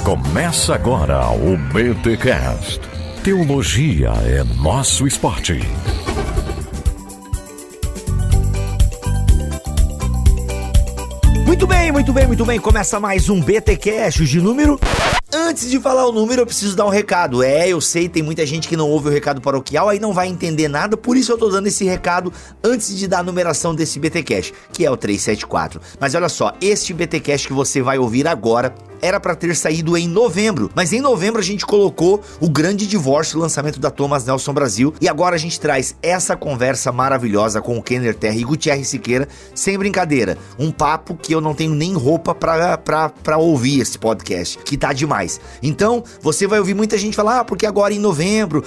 Começa agora o BTcast. Teologia é nosso esporte. Muito bem. Começa mais um BTcast de número... Antes de falar o número, eu preciso dar um recado. Eu sei, tem muita gente que não ouve o recado paroquial, aí não vai entender nada, por isso eu tô dando esse recado antes de dar a numeração desse BTcast, que é o 374. Mas olha só, este BTcast que você vai ouvir agora era pra ter saído em novembro, mas em novembro a gente colocou o grande divórcio, o lançamento da Thomas Nelson Brasil, e agora a gente traz essa conversa maravilhosa com o Kenner Terra e Gutierre Siqueira, sem brincadeira, um papo que eu não tenho nem roupa pra ouvir esse podcast, que tá demais. Então, você vai ouvir muita gente falar, porque agora em novembro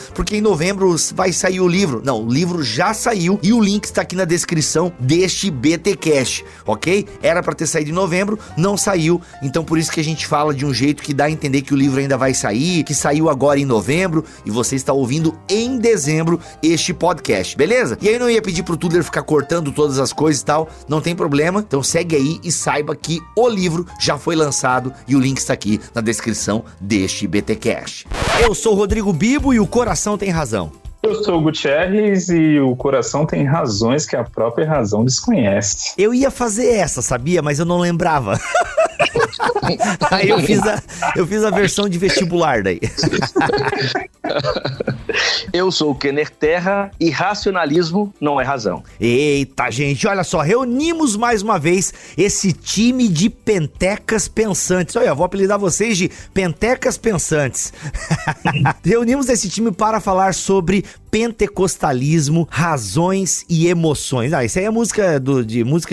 vai sair o livro. Não, o livro já saiu e o link está aqui na descrição deste BTcast, ok? Era pra ter saído em novembro, não saiu, então por isso que a gente fala de um jeito que dá a entender que o livro ainda vai sair, que saiu agora em novembro e você está ouvindo em dezembro este podcast, beleza? E aí eu não ia pedir pro Tudler ficar cortando todas as coisas e tal, não tem problema, então segue aí e saiba que o livro já foi lançado e o link está aqui na descrição deste BTcast. Eu sou o Rodrigo Bibo e o coração tem razão. Eu sou o Gutierrez e o coração tem razões que a própria razão desconhece. Eu ia fazer essa, sabia? Mas eu não lembrava. Aí eu fiz a versão de vestibular daí. Eu sou o Kenner Terra e racionalismo não é razão. Eita, gente, olha só, reunimos mais uma vez esse time de pentecas pensantes. Olha, eu vou apelidar vocês de pentecas pensantes. Reunimos esse time para falar sobre pentecostalismo, razões e emoções. Isso aí é música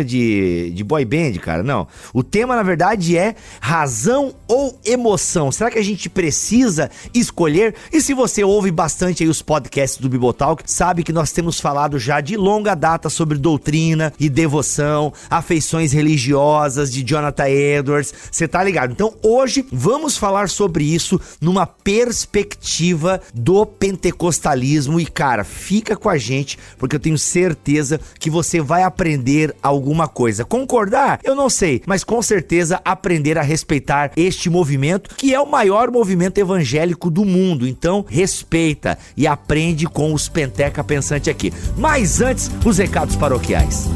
de boy band, cara. Não. O tema, na verdade, é razão ou emoção. Será que a gente precisa escolher? E se você ouve bastante aí os podcasts do Bibotalk, sabe que nós temos falado já de longa data sobre doutrina e devoção, afeições religiosas de Jonathan Edwards. Você tá ligado? Então, hoje vamos falar sobre isso numa perspectiva do pentecostalismo. E cara, fica com a gente, porque eu tenho certeza que você vai aprender alguma coisa. Concordar? Eu não sei, mas com certeza aprender a respeitar este movimento, que é o maior movimento evangélico do mundo. Então, respeita e aprende com os penteca pensante aqui. Mas antes, os recados paroquiais.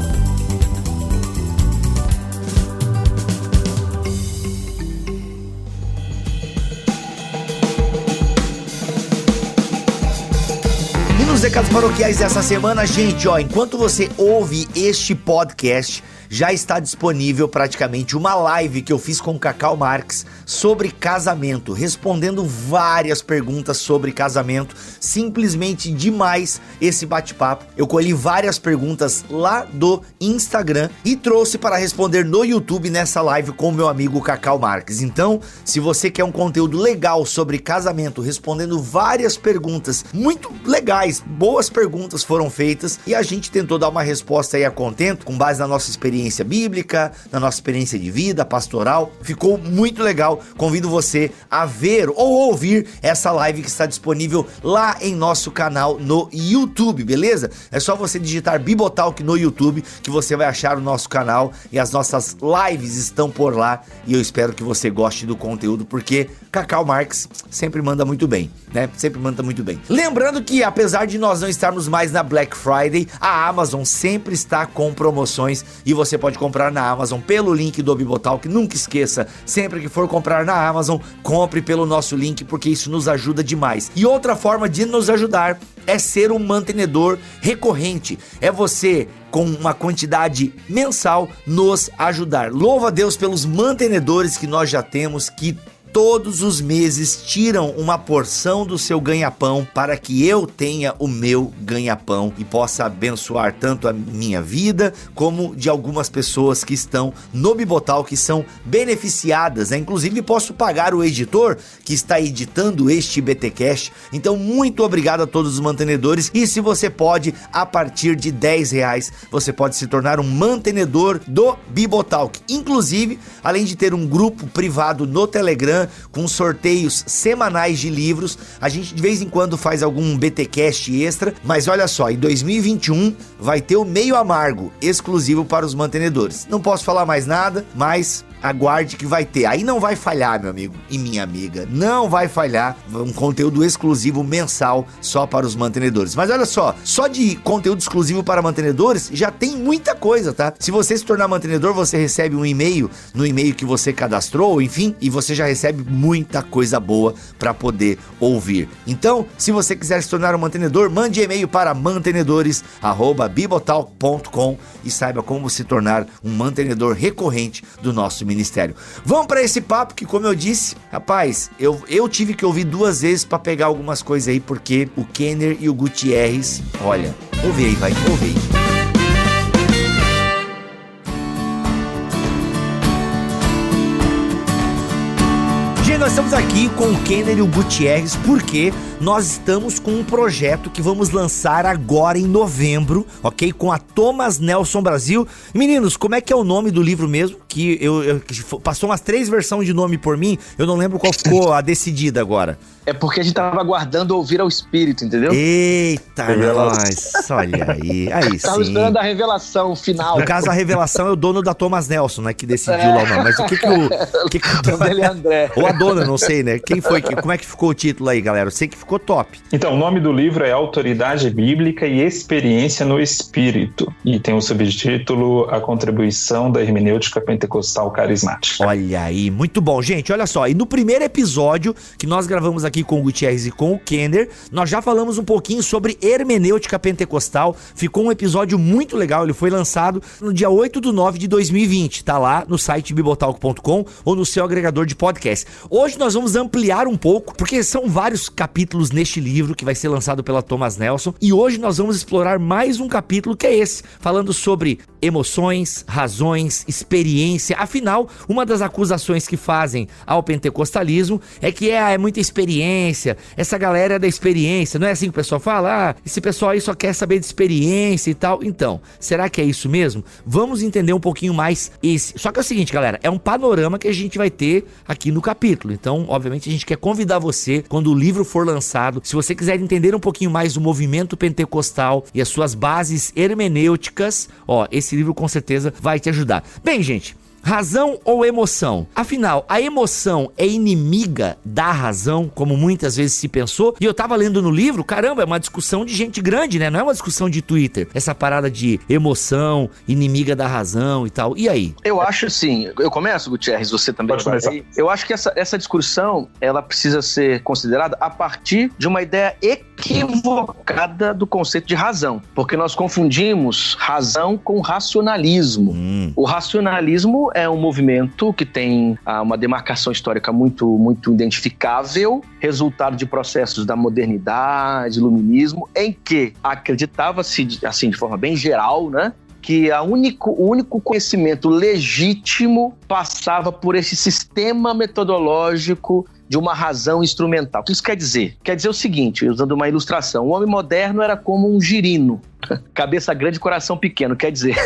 Nos recados paroquiais dessa semana, gente, enquanto você ouve este podcast, já está disponível praticamente uma live que eu fiz com o Cacau Marques sobre casamento, respondendo várias perguntas sobre casamento. Simplesmente demais esse bate-papo. Eu colhi várias perguntas lá do Instagram e trouxe para responder no YouTube nessa live com o meu amigo Cacau Marques. Então, se você quer um conteúdo legal sobre casamento, respondendo várias perguntas muito legais, boas perguntas foram feitas e a gente tentou dar uma resposta aí a contento, com base na nossa experiência bíblica, na nossa experiência de vida, pastoral. Ficou muito legal. Convido você a ver ou ouvir essa live que está disponível lá em nosso canal no YouTube, beleza? É só você digitar Bibotalk no YouTube que você vai achar o nosso canal e as nossas lives estão por lá e eu espero que você goste do conteúdo, porque Cacau Marques sempre manda muito bem, né? Sempre manda muito bem. Lembrando que apesar de nós não estarmos mais na Black Friday, a Amazon sempre está com promoções e você pode comprar na Amazon pelo link do Bibotalk. Nunca esqueça, sempre que for comprar na Amazon, compre pelo nosso link, porque isso nos ajuda demais. E outra forma de nos ajudar é ser um mantenedor recorrente. É você, com uma quantidade mensal, nos ajudar. Louva a Deus pelos mantenedores que nós já temos, que todos os meses tiram uma porção do seu ganha-pão para que eu tenha o meu ganha-pão e possa abençoar tanto a minha vida como de algumas pessoas que estão no Bibotal, que são beneficiadas, né? Inclusive posso pagar o editor que está editando este BTcast. Então muito obrigado a todos os mantenedores, e se você pode, a partir de R$10 você pode se tornar um mantenedor do Bibotalk. Inclusive, além de ter um grupo privado no Telegram semana, com sorteios semanais de livros. A gente de vez em quando faz algum BTcast extra, mas olha só, em 2021 vai ter o Meio Amargo, exclusivo para os mantenedores. Não posso falar mais nada, mas aguarde que vai ter. Aí não vai falhar, meu amigo e minha amiga. Não vai falhar. Um conteúdo exclusivo mensal só para os mantenedores. Mas olha só de conteúdo exclusivo para mantenedores já tem muita coisa, tá? Se você se tornar mantenedor, você recebe um e-mail no e-mail que você cadastrou, enfim, e você já recebe muita coisa boa para poder ouvir. Então, se você quiser se tornar um mantenedor, mande e-mail para mantenedores@bibotalk.com e saiba como se tornar um mantenedor recorrente do nosso ministério. Vamos para esse papo que, como eu disse, rapaz, eu tive que ouvir 2 vezes para pegar algumas coisas aí, porque o Kenner e o Gutierrez, olha, ouve aí, vai, ouve aí. Nós estamos aqui com o Kenner e o Gutierrez porque nós estamos com um projeto que vamos lançar agora em novembro, ok? Com a Thomas Nelson Brasil. Meninos, como é que é o nome do livro mesmo? Que passou umas 3 versões de nome por mim, eu não lembro qual ficou a decidida agora. É porque a gente tava aguardando ouvir ao Espírito, entendeu? Eita, nós, olha aí sim. Tava esperando a revelação final. No caso, a revelação é o dono da Thomas Nelson, né, que decidiu lá o nome. Mas o que o nome dele é André. Ou a dona, não sei, né? Quem foi? Como é que ficou o título aí, galera? Eu sei que ficou top. Então, o nome do livro é Autoridade Bíblica e Experiência no Espírito. E tem o subtítulo A Contribuição da Hermenêutica Pentecostal Carismática. Olha aí, muito bom. Gente, olha só. E no primeiro episódio que nós gravamos aqui com o Gutierrez e com o Kenner, nós já falamos um pouquinho sobre hermenêutica pentecostal. Ficou um episódio muito legal. Ele foi lançado no dia 8/9 de 2020. Tá lá no site bibotalk.com ou no seu agregador de podcast. Hoje nós vamos ampliar um pouco, porque são vários capítulos neste livro que vai ser lançado pela Thomas Nelson, e hoje nós vamos explorar mais um capítulo que é esse, falando sobre emoções, razões, experiência. Afinal, uma das acusações que fazem ao pentecostalismo é que é muita experiência, essa galera é da experiência, não é assim que o pessoal fala? Esse pessoal aí só quer saber de experiência e tal. Então, será que é isso mesmo? Vamos entender um pouquinho mais esse. Só que é o seguinte, galera, é um panorama que a gente vai ter aqui no capítulo. Então, obviamente, a gente quer convidar você, quando o livro for lançado, se você quiser entender um pouquinho mais do movimento pentecostal e as suas bases hermenêuticas, esse livro com certeza vai te ajudar. Bem, gente, razão ou emoção? Afinal, a emoção é inimiga da razão, como muitas vezes se pensou? E eu tava lendo no livro, caramba, é uma discussão de gente grande, né? Não é uma discussão de Twitter. Essa parada de emoção, inimiga da razão e tal. E aí? Eu acho assim, eu começo, Gutierrez, você também. Pode começar. Eu acho que essa discussão, ela precisa ser considerada a partir de uma ideia equivocada do conceito de razão. Porque nós confundimos razão com racionalismo. O racionalismo é um movimento que tem uma demarcação histórica muito, muito identificável, resultado de processos da modernidade, iluminismo, em que acreditava-se, assim, de forma bem geral, né, que o único conhecimento legítimo passava por esse sistema metodológico de uma razão instrumental. O que isso quer dizer? Quer dizer o seguinte, usando uma ilustração, o homem moderno era como um girino, cabeça grande, coração pequeno, quer dizer.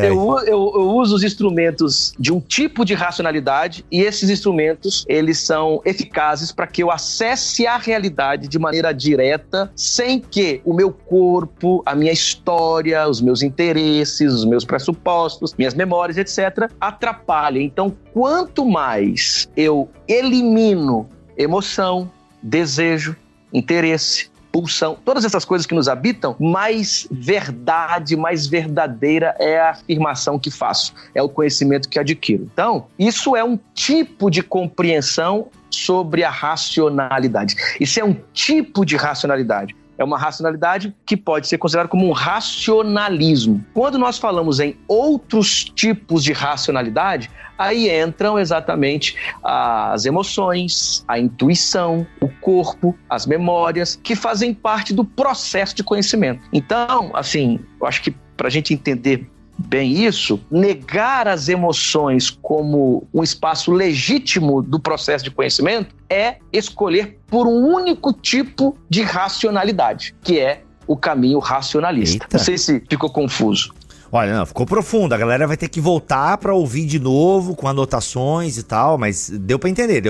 Eu uso os instrumentos de um tipo de racionalidade e esses instrumentos, eles são eficazes para que eu acesse a realidade de maneira direta, sem que o meu corpo, a minha história, os meus interesses, os meus pressupostos, minhas memórias, etc., atrapalhem. Então, quanto mais eu elimino emoção, desejo, interesse, pulsão, todas essas coisas que nos habitam, mais verdade, mais verdadeira é a afirmação que faço, é o conhecimento que adquiro. Então, isso é um tipo de compreensão sobre a racionalidade. Isso é um tipo de racionalidade. É uma racionalidade que pode ser considerada como um racionalismo. Quando nós falamos em outros tipos de racionalidade, aí entram exatamente as emoções, a intuição, o corpo, as memórias, que fazem parte do processo de conhecimento. Então, assim, eu acho que para a gente entender bem isso, negar as emoções como um espaço legítimo do processo de conhecimento é escolher por um único tipo de racionalidade, que é o caminho racionalista. Eita. Não sei se ficou confuso. Olha, não, ficou profundo. A galera vai ter que voltar pra ouvir de novo, com anotações e tal, mas deu pra entender.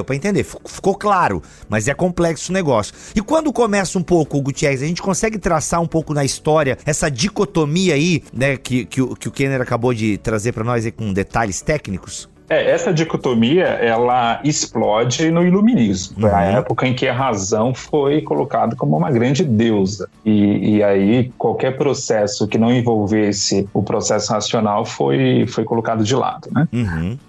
Ficou claro, mas é complexo o negócio. E quando começa um pouco, Gutierrez, a gente consegue traçar um pouco na história essa dicotomia aí, né, que o Kenner acabou de trazer pra nós aí com detalhes técnicos? Essa dicotomia, ela explode no Iluminismo, a época em que a razão foi colocada como uma grande deusa. E aí, qualquer processo que não envolvesse o processo racional foi colocado de lado, né?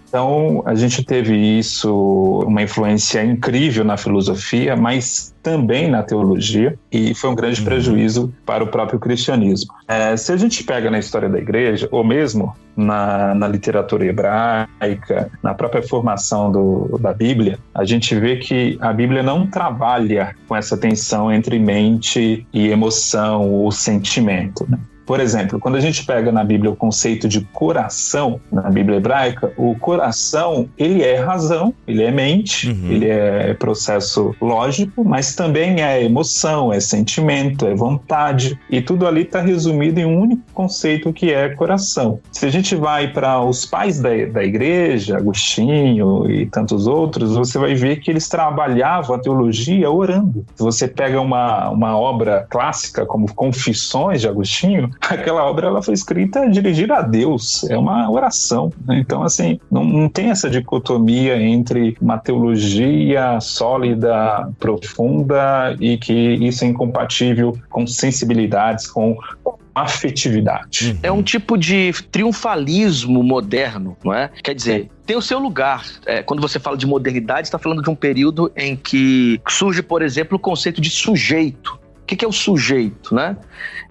Então, a gente teve isso, uma influência incrível na filosofia, mas também na teologia, e foi um grande prejuízo para o próprio cristianismo. Se a gente pega na história da igreja, ou mesmo na literatura hebraica, na própria formação da Bíblia, a gente vê que a Bíblia não trabalha com essa tensão entre mente e emoção ou sentimento, né? Por exemplo, quando a gente pega na Bíblia o conceito de coração, na Bíblia hebraica, o coração, ele é razão, ele é mente, ele é processo lógico, mas também é emoção, é sentimento, é vontade, e tudo ali está resumido em um único conceito que é coração. Se a gente vai para os pais da igreja, Agostinho e tantos outros, você vai ver que eles trabalhavam a teologia orando. Se você pega uma obra clássica como Confissões de Agostinho, aquela obra ela foi escrita dirigida a Deus, é uma oração, né? Então, assim, não tem essa dicotomia entre uma teologia sólida, profunda, e que isso é incompatível com sensibilidades, com afetividade. É um tipo de triunfalismo moderno, não é? Quer dizer, tem o seu lugar. Quando você fala de modernidade, está falando de um período em que surge, por exemplo, o conceito de sujeito. O que é o sujeito, né?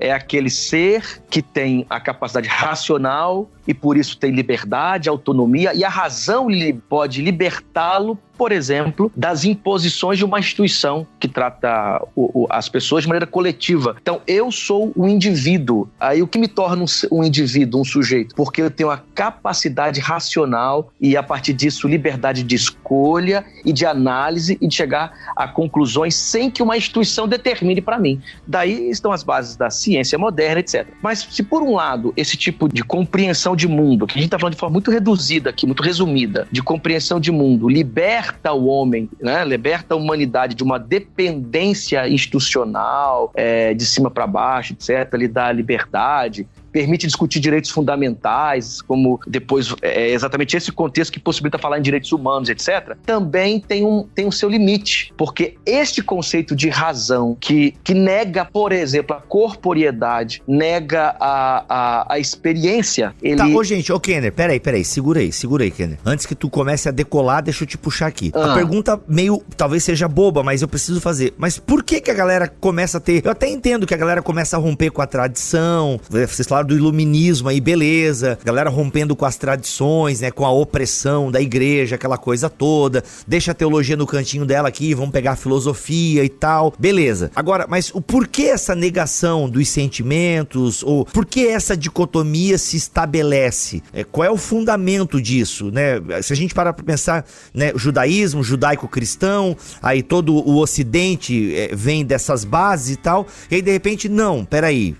É aquele ser que tem a capacidade racional e por isso tem liberdade, autonomia, e a razão pode libertá-lo, por exemplo, das imposições de uma instituição que trata as pessoas de maneira coletiva. Então, eu sou um indivíduo. Aí, o que me torna um indivíduo, um sujeito? Porque eu tenho a capacidade racional e, a partir disso, liberdade de escolha e de análise e de chegar a conclusões sem que uma instituição determine para mim. Daí estão as bases da ciência moderna, etc. Mas, se por um lado, esse tipo de compreensão de mundo, que a gente está falando de forma muito reduzida aqui, muito resumida, de compreensão de mundo, liberta o homem, né? Liberta a humanidade de uma dependência institucional, de cima para baixo, etc., lhe dá liberdade, permite discutir direitos fundamentais, como depois é exatamente esse contexto que possibilita falar em direitos humanos, etc., também tem um seu limite, porque este conceito de razão que nega, por exemplo, a corporeidade, nega a experiência, ele... Tá, gente, Kenner, peraí, segura aí, Kenner. Antes que tu comece a decolar, deixa eu te puxar aqui. A pergunta meio, talvez seja boba, mas eu preciso fazer. Mas por que a galera começa a ter... Eu até entendo que a galera começa a romper com a tradição, vocês falaram do iluminismo aí, beleza, galera rompendo com as tradições, né, com a opressão da igreja, aquela coisa toda, deixa a teologia no cantinho dela aqui, vamos pegar a filosofia e tal, beleza. Agora, mas o porquê essa negação dos sentimentos, ou por que essa dicotomia se estabelece? Qual é o fundamento disso, né? Se a gente parar pra pensar, né, judaísmo, judaico-cristão, aí todo o ocidente vem dessas bases e tal, e aí de repente, não, peraí,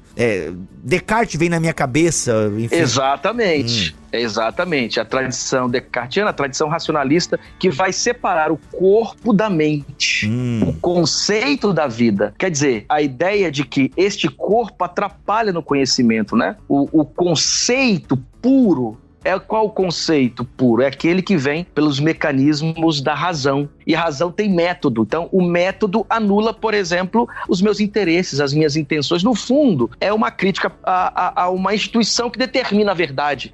Descartes vem na minha cabeça, enfim. Exatamente, a tradição descartiana, a tradição racionalista, que vai separar o corpo da mente, o conceito da vida. Quer dizer, a ideia de que este corpo atrapalha no conhecimento, né? O conceito puro. Qual o conceito puro? É aquele que vem pelos mecanismos da razão. E a razão tem método. Então, o método anula, por exemplo, os meus interesses, as minhas intenções. No fundo, é uma crítica a uma instituição que determina a verdade.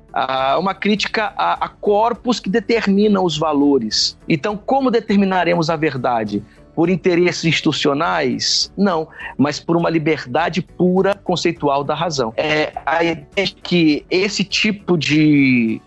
Uma crítica a corpos que determinam os valores. Então, como determinaremos a verdade? Por interesses institucionais? Não, mas por uma liberdade pura conceitual da razão. A ideia de que esse tipo de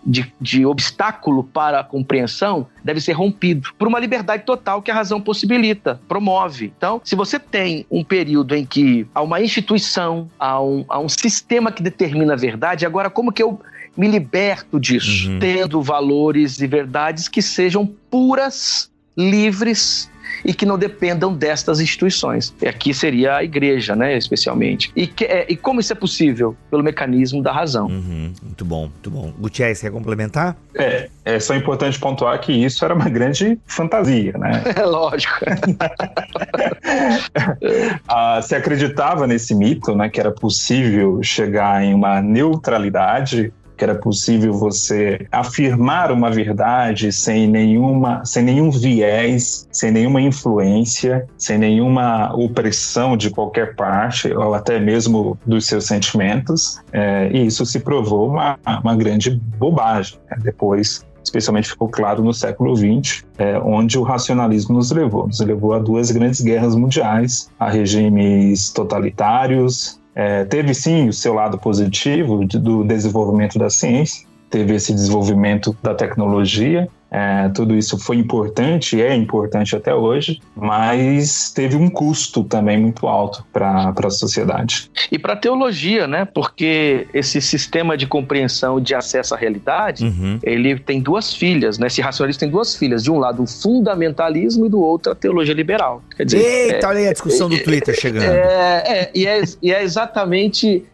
obstáculo para a compreensão deve ser rompido por uma liberdade total que a razão possibilita, promove. Então, se você tem um período em que há uma instituição, há um sistema que determina a verdade, agora como que eu me liberto disso? Tendo valores e verdades que sejam puras, livres e que não dependam destas instituições. E aqui seria a igreja, né, especialmente. E como isso é possível? Pelo mecanismo da razão. Muito bom, muito bom. Gutierrez, quer complementar? É só importante pontuar que isso era uma grande fantasia, né? É lógico. Se acreditava nesse mito, né, que era possível chegar em uma neutralidade, que era possível você afirmar uma verdade sem nenhum viés, sem nenhuma influência, sem nenhuma opressão de qualquer parte, ou até mesmo dos seus sentimentos, e isso se provou uma grande bobagem, né? Depois, especialmente ficou claro no século XX, onde o racionalismo nos levou a 2 grandes guerras mundiais, a regimes totalitários. Teve sim o seu lado positivo do desenvolvimento da ciência, teve esse desenvolvimento da tecnologia, tudo isso foi importante e é importante até hoje, mas teve um custo também muito alto para a sociedade. E para a teologia, né? Porque esse sistema de compreensão de acesso à realidade, ele tem 2 filhas, né? Esse racionalismo tem 2 filhas. De um lado, o fundamentalismo e do outro, a teologia liberal. Quer dizer, eita, olha aí a discussão do Twitter chegando. E é exatamente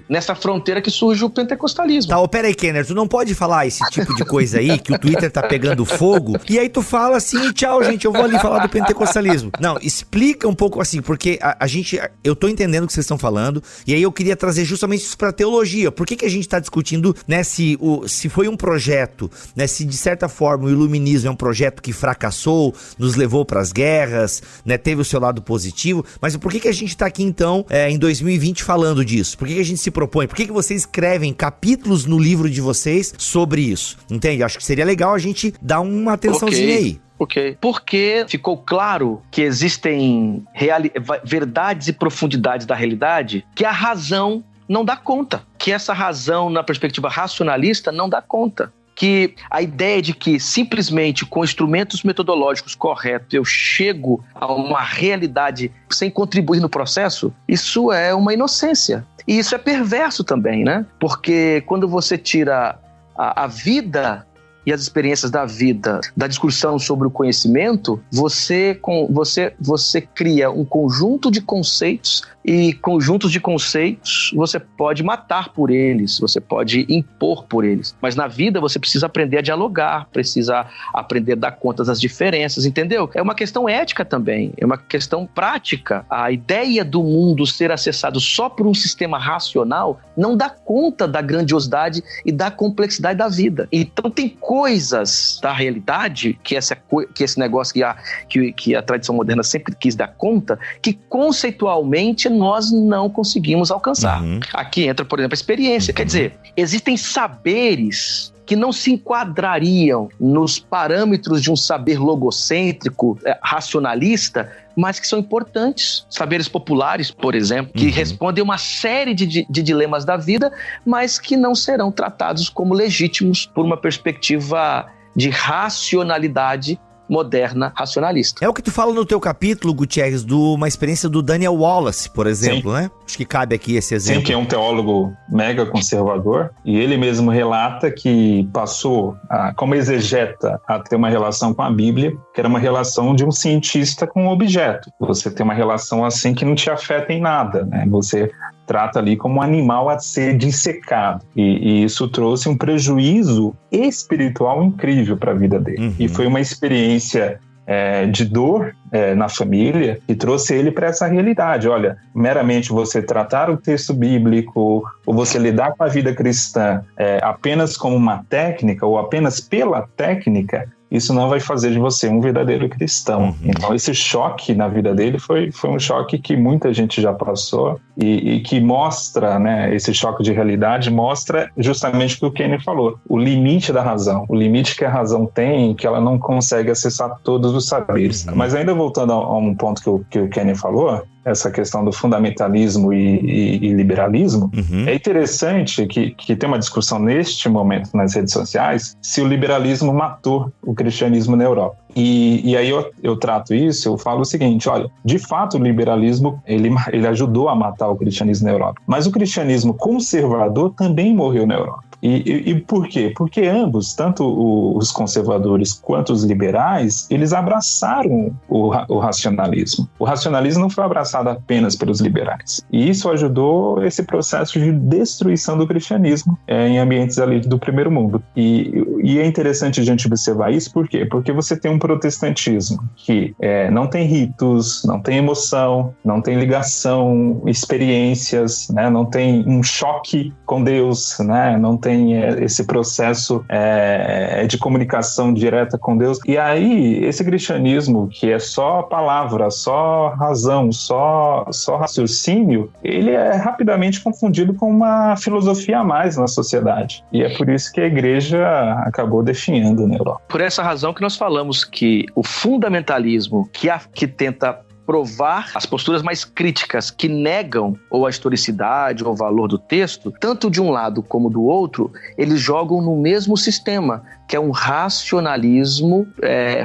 nessa fronteira que surge o pentecostalismo. Tá, peraí, Kenner, tu não pode falar esse tipo de coisa aí, que o Twitter tá pegando fogo, e aí tu fala assim, tchau, gente, eu vou ali falar do pentecostalismo. Não, explica um pouco assim, porque eu tô entendendo o que vocês estão falando, e aí eu queria trazer justamente isso pra teologia. Por que a gente tá discutindo, né, se foi um projeto, né, se de certa forma o iluminismo é um projeto que fracassou, nos levou pras guerras, né, teve o seu lado positivo, mas por que a gente tá aqui então, em 2020 falando disso? Por que a gente se propõe? Por que vocês escrevem capítulos no livro de vocês sobre isso? Entende? Acho que seria legal a gente dar uma atençãozinha aí. Ok. Porque ficou claro que existem verdades e profundidades da realidade que a razão não dá conta. Que essa razão, na perspectiva racionalista, não dá conta. Que a ideia de que simplesmente com instrumentos metodológicos corretos eu chego a uma realidade sem contribuir no processo, isso é uma inocência. E isso é perverso também, né? Porque quando você tira a vida e as experiências da vida, da discussão sobre o conhecimento, você cria um conjunto de conceitos, e conjuntos de conceitos você pode matar por eles, você pode impor por eles. Mas na vida você precisa aprender a dialogar, precisa aprender a dar conta das diferenças, entendeu? É uma questão ética também, é uma questão prática. A ideia do mundo ser acessado só por um sistema racional não dá conta da grandiosidade e da complexidade da vida. Então tem coisas da realidade, que esse negócio que a tradição moderna sempre quis dar conta, que conceitualmente nós não conseguimos alcançar. Aqui entra, por exemplo, a experiência. Quer dizer, existem saberes que não se enquadrariam nos parâmetros de um saber logocêntrico, racionalista, mas que são importantes. Saberes populares, por exemplo, que respondem a uma série de dilemas da vida, mas que não serão tratados como legítimos por uma perspectiva de racionalidade moderna, racionalista. É o que tu fala no teu capítulo, Gutierrez, de uma experiência do Daniel Wallace, por exemplo, né? Acho que cabe aqui esse exemplo. Sim, que é um teólogo mega conservador, e ele mesmo relata que passou, como exegeta, a ter uma relação com a Bíblia, que era uma relação de um cientista com um objeto. Você tem uma relação assim que não te afeta em nada, né? Você trata ali como um animal a ser dissecado. E isso trouxe um prejuízo espiritual incrível para a vida dele. E foi uma experiência de dor na família que trouxe ele para essa realidade. Olha, meramente você tratar o texto bíblico ou você lidar com a vida cristã apenas como uma técnica ou apenas pela técnica, isso não vai fazer de você um verdadeiro cristão. Então esse choque na vida dele foi um choque que muita gente já passou e que mostra, né, esse choque de realidade mostra justamente o que o Kenny falou, o limite da razão, o limite que a razão tem, que ela não consegue acessar todos os saberes. Mas ainda voltando a um ponto que o Kenny falou, essa questão do fundamentalismo e liberalismo, é interessante que tem uma discussão neste momento nas redes sociais se o liberalismo matou o cristianismo na Europa. E aí eu trato isso, eu falo o seguinte, olha, de fato o liberalismo ele ajudou a matar o cristianismo na Europa, mas o cristianismo conservador também morreu na Europa. E por quê? Porque ambos, tanto os conservadores quanto os liberais, eles abraçaram o racionalismo. O racionalismo não foi abraçado apenas pelos liberais. E isso ajudou esse processo de destruição do cristianismo em ambientes ali do primeiro mundo. E é interessante a gente observar isso, por quê? Porque você tem um protestantismo que não tem ritos, não tem emoção, não tem ligação, experiências, né? Não tem um choque com Deus, né? Não tem esse processo de comunicação direta com Deus. E aí, esse cristianismo que é só palavra, só razão, só raciocínio, ele é rapidamente confundido com uma filosofia a mais na sociedade. E é por isso que a igreja acabou definhando na Europa. Por essa razão que nós falamos que o fundamentalismo que tenta provar as posturas mais críticas que negam ou a historicidade ou o valor do texto, tanto de um lado como do outro, eles jogam no mesmo sistema, que é um racionalismo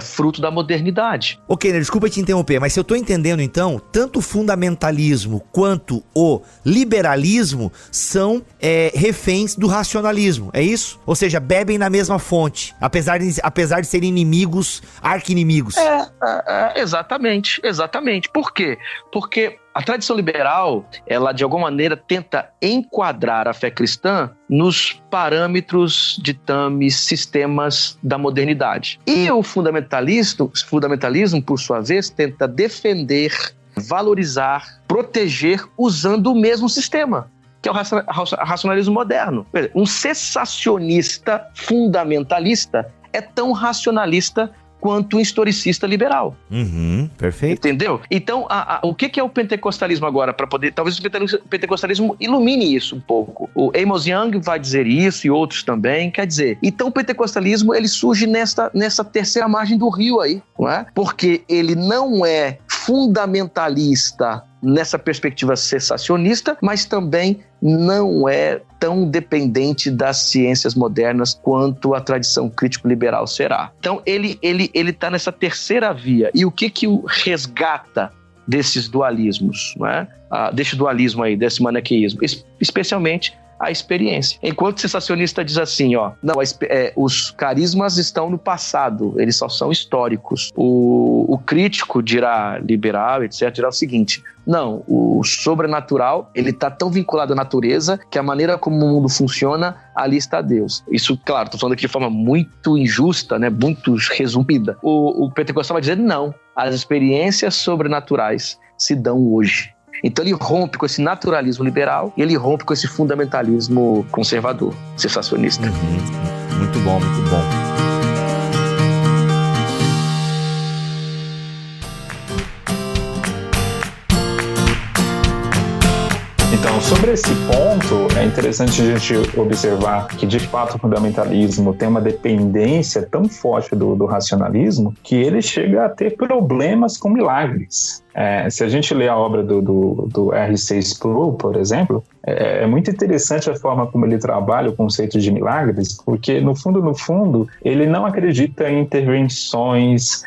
fruto da modernidade. Ok, desculpa te interromper, mas se eu tô entendendo então, tanto o fundamentalismo quanto o liberalismo são reféns do racionalismo, é isso? Ou seja, bebem na mesma fonte, apesar de serem inimigos, arqui-inimigos. Exatamente. Por quê? Porque a tradição liberal, ela de alguma maneira tenta enquadrar a fé cristã nos parâmetros, ditames, sistemas da modernidade. E o fundamentalismo, por sua vez, tenta defender, valorizar, proteger usando o mesmo sistema, que é o racionalismo moderno. Um cessacionista fundamentalista é tão racionalista quanto um historicista liberal. Perfeito. Entendeu? Então, o que é o pentecostalismo agora? Para poder, talvez o pentecostalismo ilumine isso um pouco. O Amos Young vai dizer isso e outros também. Quer dizer, então o pentecostalismo ele surge nessa terceira margem do rio aí, não é? Porque ele não é fundamentalista nessa perspectiva cessacionista, mas também não é tão dependente das ciências modernas quanto a tradição crítico-liberal será. Então ele está nessa terceira via. E o que o resgata desses dualismos, não é? Desse dualismo aí, desse maniqueísmo? Especialmente a experiência. Enquanto o cessacionista diz assim, os carismas estão no passado, eles só são históricos. O crítico dirá, liberal, etc., dirá o seguinte: não, o sobrenatural, ele está tão vinculado à natureza que a maneira como o mundo funciona, ali está Deus. Isso, claro, estou falando aqui de forma muito injusta, né, muito resumida. O pentecostal vai dizer, não, as experiências sobrenaturais se dão hoje. Então ele rompe com esse naturalismo liberal e ele rompe com esse fundamentalismo conservador, cessacionista. Muito bom, muito bom. Então, sobre esse ponto, é interessante a gente observar que, de fato, o fundamentalismo tem uma dependência tão forte do racionalismo que ele chega a ter problemas com milagres. Se a gente lê a obra do R.C. Sproul, por exemplo, é muito interessante a forma como ele trabalha o conceito de milagres, porque, no fundo, ele não acredita em intervenções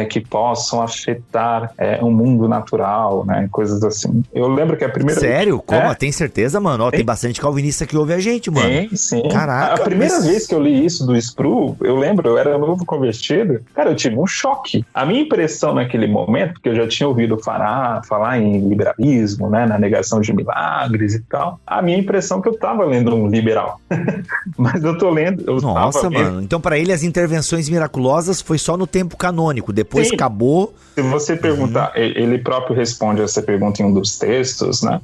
que possam afetar o mundo natural, né? Coisas assim. Eu lembro que a primeira... Sério? Como? Tem certeza, mano? Tem bastante calvinista que ouve a gente, mano. Sim. Caraca. A primeira vez que eu li isso do Sproul, eu lembro, eu era novo convertido, cara, eu tive um choque. A minha impressão naquele momento, porque eu já tinha ouvido falar em liberalismo, né, na negação de milagres e tal, a minha impressão é que eu tava lendo um liberal. Mas eu tô lendo... Nossa, mano. Então, pra ele, as intervenções miraculosas foi só no tempo canônico. Depois acabou... Se você perguntar, ele próprio responde essa pergunta em um dos textos, né?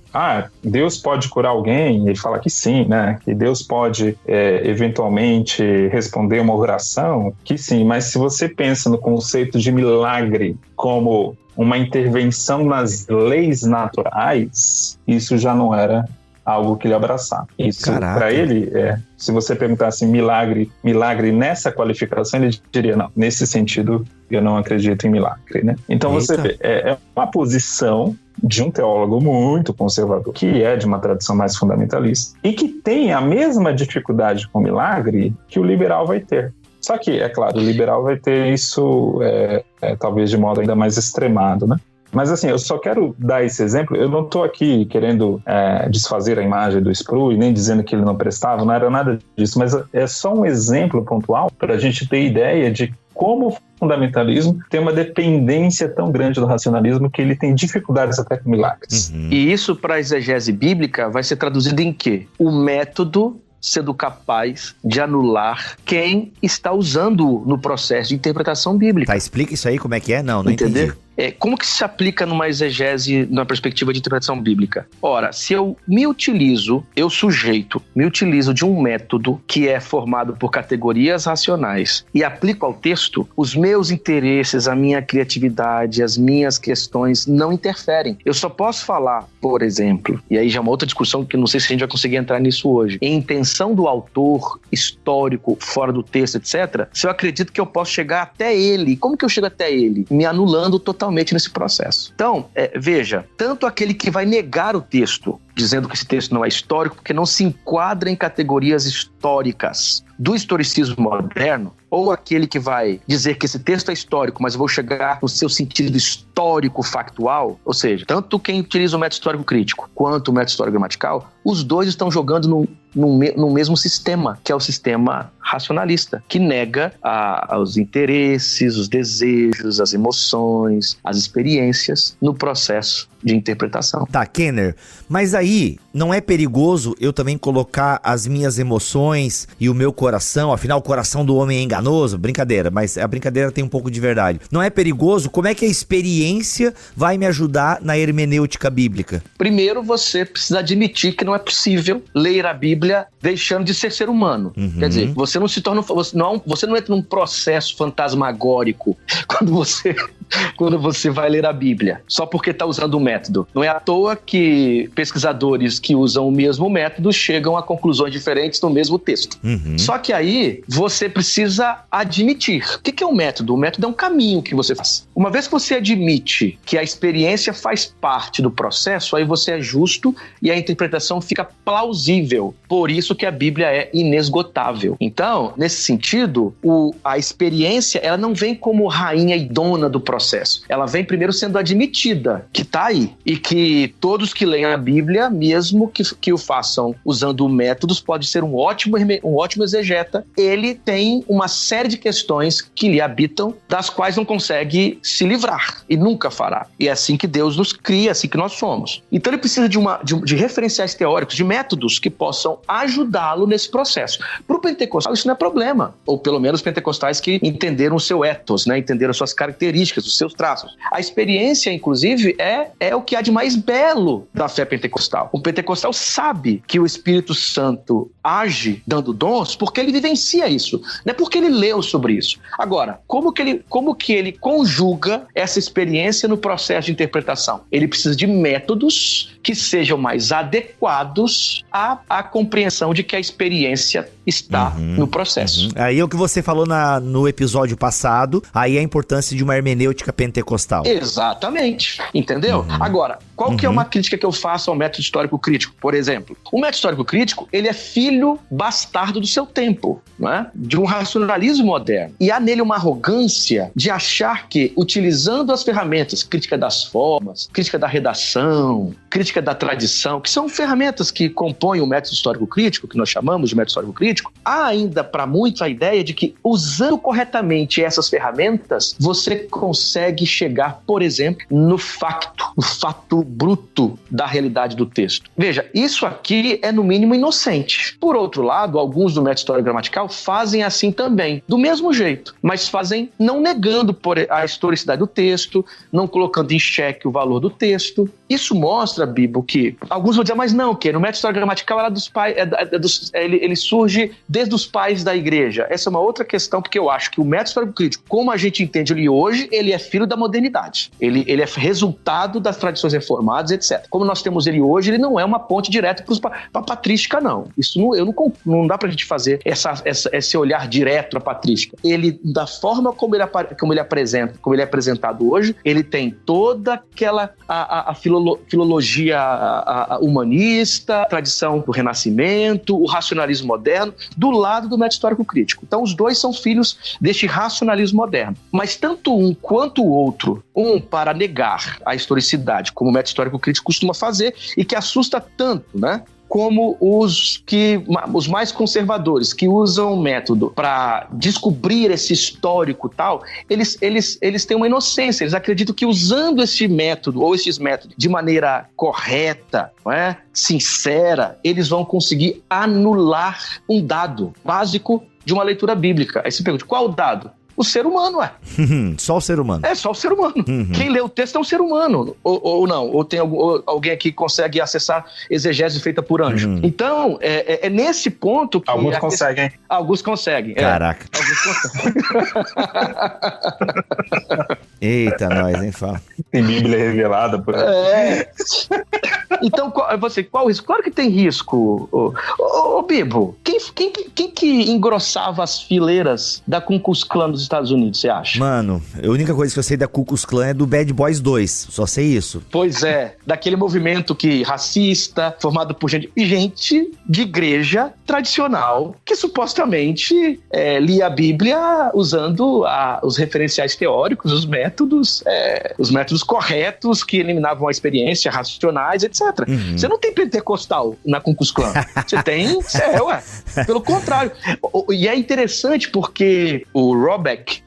Deus pode curar alguém? Ele fala que sim, né? Que Deus pode, eventualmente, responder uma oração? Que sim, mas se você pensa no conceito de milagre como uma intervenção nas leis naturais, isso já não era algo que ele abraçava. Isso, para ele, se você perguntasse milagre nessa qualificação, ele diria, não, nesse sentido, eu não acredito em milagre, né? Então você vê, é uma posição de um teólogo muito conservador, que é de uma tradição mais fundamentalista, e que tem a mesma dificuldade com milagre que o liberal vai ter. Só que, é claro, o liberal vai ter isso talvez de modo ainda mais extremado, né? Mas assim, eu só quero dar esse exemplo, eu não estou aqui querendo desfazer a imagem do Spru e nem dizendo que ele não prestava, não era nada disso, mas é só um exemplo pontual para a gente ter ideia de como o fundamentalismo tem uma dependência tão grande do racionalismo que ele tem dificuldades até com milagres. E isso, para a exegese bíblica, vai ser traduzido em quê? O método sendo capaz de anular quem está usando no processo de interpretação bíblica. Tá, explica isso aí, como é que é? Não entendi. Como que se aplica numa exegese, numa perspectiva de interpretação bíblica? Ora, se eu me utilizo de um método que é formado por categorias racionais e aplico ao texto, os meus interesses, a minha criatividade, as minhas questões não interferem. Eu só posso falar, por exemplo, e aí já é uma outra discussão que não sei se a gente vai conseguir entrar nisso hoje, em intenção do autor histórico, fora do texto, etc., se eu acredito que eu posso chegar até ele. Como que eu chego até ele? Me anulando totalmente nesse processo. Então, veja, tanto aquele que vai negar o texto, dizendo que esse texto não é histórico, porque não se enquadra em categorias históricas do historicismo moderno, ou aquele que vai dizer que esse texto é histórico, mas eu vou chegar no seu sentido histórico factual, ou seja, tanto quem utiliza o método histórico crítico quanto o método histórico gramatical, os dois estão jogando no mesmo sistema, que é o sistema racionalista, que nega os interesses, os desejos, as emoções, as experiências no processo de interpretação. Tá, Kenner, mas aí não é perigoso eu também colocar as minhas emoções e o meu coração, afinal o coração do homem é enganoso? Brincadeira, mas a brincadeira tem um pouco de verdade. Não é perigoso? Como é que a experiência vai me ajudar na hermenêutica bíblica? Primeiro, você precisa admitir que não é possível ler a Bíblia deixando de ser humano. Quer dizer, você não se torna, você não entra num processo fantasmagórico quando você vai ler a Bíblia, só porque está usando o método. Não é à toa que pesquisadores que usam o mesmo método chegam a conclusões diferentes no mesmo texto. Só que aí você precisa admitir. O que é um método? O método é um caminho que você faz. Uma vez que você admite que a experiência faz parte do processo, aí você é justo e a interpretação fica plausível. Por isso que a Bíblia é inesgotável. Então, nesse sentido, a experiência ela não vem como rainha e dona do processo. Ela vem primeiro sendo admitida, que está aí. E que todos que leem a Bíblia, mesmo que o façam usando métodos, pode ser um ótimo exegeta. Ele tem uma série de questões que lhe habitam, das quais não consegue se livrar. E nunca fará. E é assim que Deus nos cria, é assim que nós somos. Então ele precisa de referenciais teóricos, de métodos que possam ajudá-lo nesse processo. Para o pentecostal isso não é problema. Ou pelo menos pentecostais que entenderam o seu ethos, né? Entenderam as suas características, os seus traços. A experiência, inclusive, é o que há de mais belo da fé pentecostal. O pentecostal sabe que o Espírito Santo age dando dons porque ele vivencia isso. Não é porque ele leu sobre isso. Agora, como que ele conjuga essa experiência no processo de interpretação? Ele precisa de métodos que sejam mais adequados à compreensão de que a experiência está no processo. Aí é o que você falou no episódio passado, aí a importância de uma hermenêutica pentecostal. Exatamente, entendeu? Agora, qual que é uma crítica que eu faço ao método histórico crítico, por exemplo? O método histórico crítico, ele é filho bastardo do seu tempo, não é? De um racionalismo moderno. E há nele uma arrogância de achar que, utilizando as ferramentas, crítica das formas, crítica da redação, crítica da tradição, que são ferramentas que compõem o método histórico crítico, que nós chamamos de método histórico crítico, há ainda para muitos a ideia de que, usando corretamente essas ferramentas, você consegue chegar, por exemplo, no fato bruto da realidade do texto. Veja, isso aqui é no mínimo inocente. Por outro lado, alguns do método histórico gramatical fazem assim também, do mesmo jeito, mas fazem não negando a historicidade do texto, não colocando em xeque o valor do texto. Isso mostra, Bibo, que alguns vão dizer, mas não, que no método histórico gramatical ele surge desde os pais da igreja. Essa é uma outra questão, porque eu acho que o método histórico crítico, como a gente entende ele hoje, ele é filho da modernidade. Ele é resultado das tradições reformadas, etc. Como nós temos ele hoje, ele não é uma ponte direta para a patrística, não. Isso não dá para a gente fazer esse olhar direto à patrística. Ele, da forma como ele é apresentado hoje, ele tem toda aquela filologia humanista, a tradição do Renascimento, o racionalismo moderno, do lado do método histórico crítico. Então, os dois são filhos deste racionalismo moderno. Mas tanto um quanto quanto o outro. Um para negar a historicidade, como o método histórico crítico costuma fazer, e que assusta tanto, né? Como os mais conservadores, que usam o método para descobrir esse histórico e tal, eles têm uma inocência, eles acreditam que usando esse método, ou esses métodos, de maneira correta, não é? Sincera, eles vão conseguir anular um dado básico de uma leitura bíblica. Aí você pergunta, qual o dado? O ser humano, Só o ser humano. É, só o ser humano. Quem lê o texto é um ser humano. Ou não. Ou tem alguém aqui que consegue acessar exegese feita por anjo. Então, é nesse ponto que... Alguns conseguem. Alguns conseguem. Caraca. Alguns conseguem. Eita, nós, hein, fala. Tem Bíblia revelada por aí. Então, qual o risco? Claro que tem risco. Ô Bibo, quem que engrossava as fileiras da Ku Klux Klan dos Estados Unidos, você acha? Mano, a única coisa que eu sei da Ku Klux Klan é do Bad Boys 2, só sei isso. Pois é, daquele movimento racista, formado por gente de igreja tradicional, que supostamente lia a Bíblia usando os referenciais teóricos, os métodos corretos que eliminavam a experiência, racionais, etc. Você não tem pentecostal na Ku Klux Klan. Você tem, pelo contrário. E é interessante porque o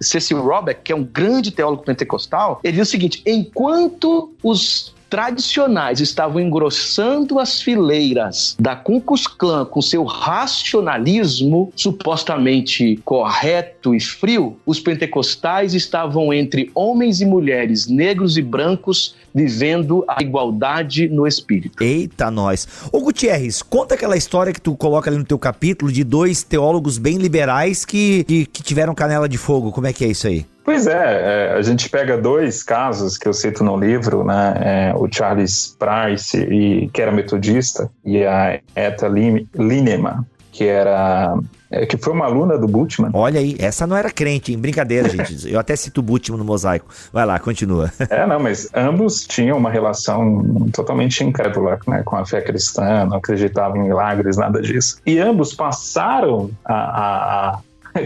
Cecil Robeck, que é um grande teólogo pentecostal, ele diz o seguinte: enquanto os tradicionais estavam engrossando as fileiras da Ku Klux Klan com seu racionalismo supostamente correto e frio, os pentecostais estavam entre homens e mulheres, negros e brancos, vivendo a igualdade no espírito. Eita, nós. Ô Gutierrez, conta aquela história que tu coloca ali no teu capítulo de 2 teólogos bem liberais que tiveram canela de fogo. Como é que é isso aí? Pois a gente pega 2 casos que eu cito no livro, né? O Charles Price, que era metodista, e a Etta Linneman, que foi uma aluna do Bultmann. Olha aí, essa não era crente, hein? Brincadeira, gente. Eu até cito o Bultmann no Mosaico. Vai lá, continua. Mas ambos tinham uma relação totalmente incrédula, né, com a fé cristã, não acreditavam em milagres, nada disso. E ambos passaram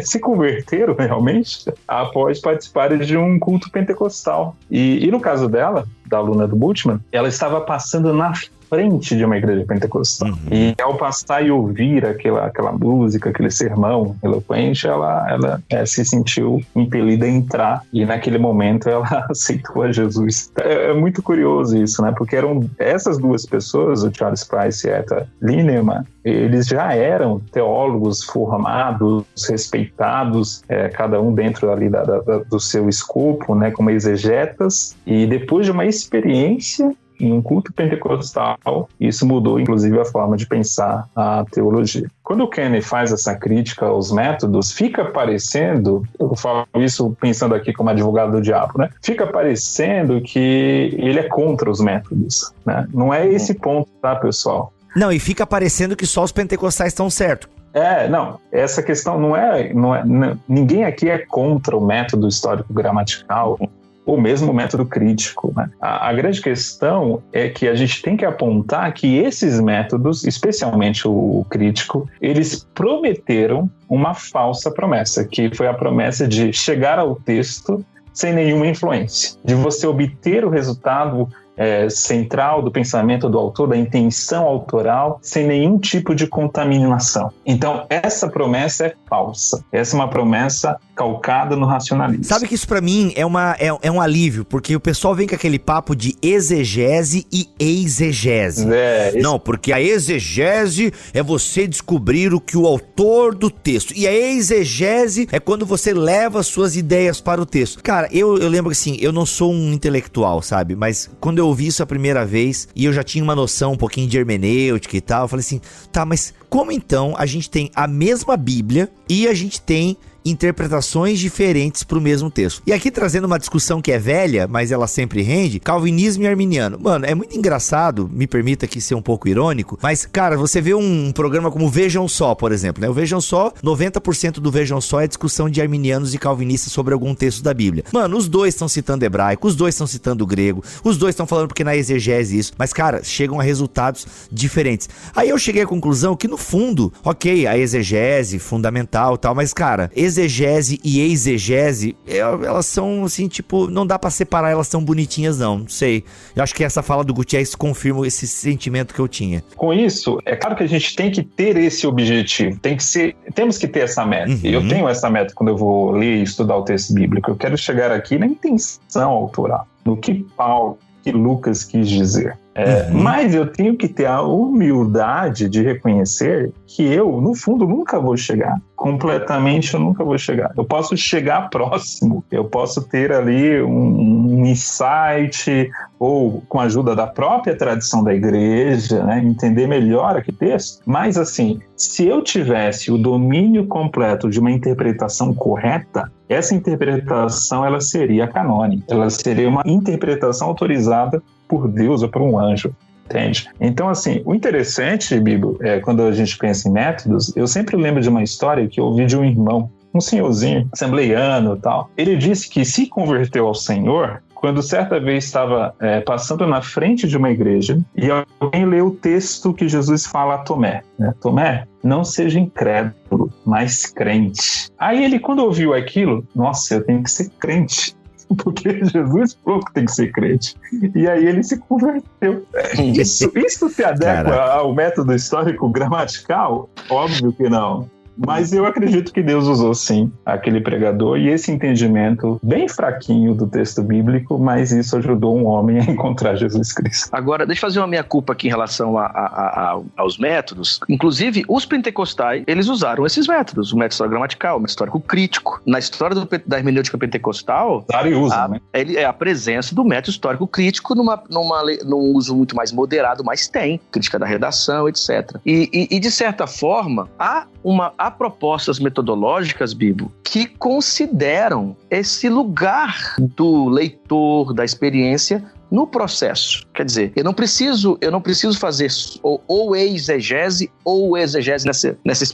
se converteram realmente após participarem de um culto pentecostal. E no caso dela, da aluna do Bultmann, ela estava passando na frente de uma igreja pentecostal. E ao passar e ouvir aquela música, aquele sermão eloquente, ela se sentiu impelida a entrar, e naquele momento ela aceitou a Jesus. É muito curioso isso, né? Porque eram essas 2 pessoas, o Charles Price e a Etta Linneman, eles já eram teólogos formados, respeitados, cada um dentro ali do seu escopo, né, como exegetas, e depois de uma experiência em um culto pentecostal, isso mudou inclusive a forma de pensar a teologia. Quando o Kenny faz essa crítica aos métodos, fica parecendo, eu falo isso pensando aqui como advogado do diabo, né? Fica parecendo que ele é contra os métodos, né? Não é esse ponto, tá, pessoal? Não, e fica parecendo que só os pentecostais estão certos. Não, essa questão não é, ninguém aqui é contra o método histórico-gramatical, ou mesmo o método crítico, né? A grande questão é que a gente tem que apontar que esses métodos, especialmente o crítico, eles prometeram uma falsa promessa, que foi a promessa de chegar ao texto sem nenhuma influência, de você obter o resultado central do pensamento do autor, da intenção autoral, sem nenhum tipo de contaminação. Então, essa promessa é falsa. Essa é uma promessa calcada no racionalismo. Sabe que isso pra mim é um alívio, porque o pessoal vem com aquele papo de exegese e exegese. Não, porque a exegese é você descobrir o que o autor do texto, e a exegese é quando você leva suas ideias para o texto. Cara, eu lembro que assim, eu não sou um intelectual, sabe? Mas quando eu ouvi isso a primeira vez, e eu já tinha uma noção um pouquinho de hermenêutica e tal, eu falei assim, tá, mas como então a gente tem a mesma Bíblia e a gente tem interpretações diferentes para o mesmo texto? E aqui trazendo uma discussão que é velha, mas ela sempre rende, calvinismo e arminiano. Mano, é muito engraçado, me permita aqui ser um pouco irônico, mas, cara, você vê um programa como Vejam Só, por exemplo, né? O Vejam Só, 90% do Vejam Só é discussão de arminianos e calvinistas sobre algum texto da Bíblia. Mano, os dois estão citando hebraico, os dois estão citando grego, os dois estão falando porque na exegese isso, mas, cara, chegam a resultados diferentes. Aí eu cheguei à conclusão que, no fundo, ok, a exegese fundamental e tal, mas, cara, exegese exegese e exegese, elas são assim, tipo, não dá pra separar, elas são bonitinhas não sei. Eu acho que essa fala do Gutierrez confirma esse sentimento que eu tinha. Com isso, é claro que a gente tem que ter esse objetivo, temos que ter essa meta. Eu tenho essa meta quando eu vou ler e estudar o texto bíblico. Eu quero chegar aqui na intenção autoral, no que Paulo, que Lucas quis dizer. Mas eu tenho que ter a humildade de reconhecer que eu, no fundo, nunca vou chegar. Completamente eu nunca vou chegar. Eu posso chegar próximo, eu posso ter ali um insight, ou com a ajuda da própria tradição da igreja, né, entender melhor aquele texto. Mas assim, se eu tivesse o domínio completo de uma interpretação correta, essa interpretação ela seria canônica, ela seria uma interpretação autorizada por Deus ou por um anjo, entende? Então, assim, o interessante, Bibo, quando a gente pensa em métodos, eu sempre lembro de uma história que eu ouvi de um irmão, um senhorzinho, assembleiano e tal. Ele disse que se converteu ao Senhor quando certa vez estava passando na frente de uma igreja e alguém leu o texto que Jesus fala a Tomé, né? Tomé, não seja incrédulo, mas crente. Aí ele, quando ouviu aquilo, nossa, eu tenho que ser crente. Porque Jesus falou que tem que ser crente. E aí ele se converteu. Isso se adequa ao método histórico gramatical? Óbvio que não. Mas eu acredito que Deus usou, sim, aquele pregador e esse entendimento bem fraquinho do texto bíblico, mas isso ajudou um homem a encontrar Jesus Cristo. Agora, deixa eu fazer uma meia-culpa aqui em relação aos métodos. Inclusive, os pentecostais, eles usaram esses métodos, o método histórico gramatical, o método histórico crítico. Na história da hermenêutica pentecostal, a presença do método histórico crítico num uso muito mais moderado, mas tem crítica da redação, etc. E de certa forma, há propostas metodológicas, Bibo, que consideram esse lugar do leitor, da experiência, no processo. Quer dizer, eu não preciso fazer ou exegese ou exegese